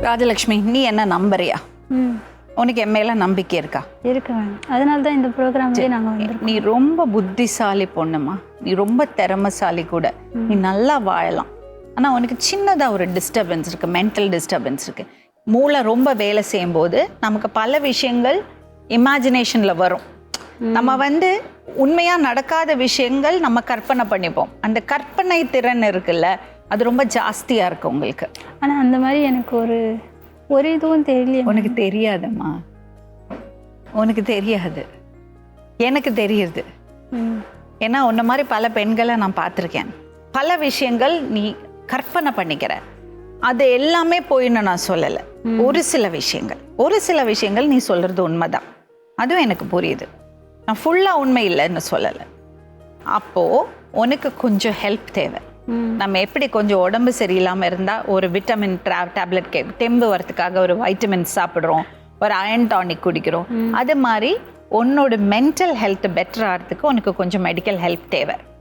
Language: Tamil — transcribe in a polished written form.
ராஜலக்ஷ்மி, நீ என்ன நம்புறியா? ம் உனக்கு என் மேல நம்பிக்கை இருக்கா? இருக்கு மேம். அதனால தான் இந்த ப்ரோக்ராம்லேயே நாங்கள் வந்திருக்கோம். நீ ரொம்ப புத்திசாலி பொண்ணுமா, நீ ரொம்ப திறமைசாலி கூட. நீ நல்லா வாழலாம். ஆனா உனக்கு சின்னதா ஒரு டிஸ்டர்பன்ஸ் இருக்கு, மென்டல் டிஸ்டர்பன்ஸ் இருக்கு. மூளை ரொம்ப வேலை செய்யும் போது நமக்கு பல விஷயங்கள் இமேஜினேஷன்ல வரும். நம்ம உண்மையா நடக்காத விஷயங்கள் நம்ம கற்பனை பண்ணிப்போம். அந்த கற்பனை திறன் இருக்குல்ல, அது ரொம்ப ஜாஸ்தியா இருக்கு உங்களுக்கு. ஆனால் அந்த மாதிரி எனக்கு ஒரு இதுவும் தெரியலையே. உனக்கு தெரியாதம்மா, உனக்கு தெரியாது, எனக்கு தெரியுது. ஏன்னா உன்ன மாதிரி பல பெண்களை நான் பார்த்துருக்கேன். பல விஷயங்கள் நீ கற்பனை பண்ணிக்கிற, அது எல்லாமே போயின்னு நான் சொல்லலை. ஒரு சில விஷயங்கள் நீ சொல்றது உண்மைதான், அதுவும் எனக்கு புரியுது. நான் ஃபுல்லாக உண்மை இல்லைன்னு சொல்லலை. அப்போது உனக்கு கொஞ்சம் ஹெல்ப் தேவை. நம்ம எப்படி கொஞ்சம் உடம்பு சரியில்லாமல் இருந்தால் ஒரு விட்டமின் டேப்லெட் தெம்பு வரத்துக்காக ஒரு வைட்டமின் சாப்பிட்றோம், ஒரு அயன் டானிக் குடிக்கிறோம், அது மாதிரி உன்னோட மென்டல் ஹெல்த் பெட்டர் ஆகிறதுக்கு உனக்கு கொஞ்சம் மெடிக்கல் ஹெல்ப் தேவை.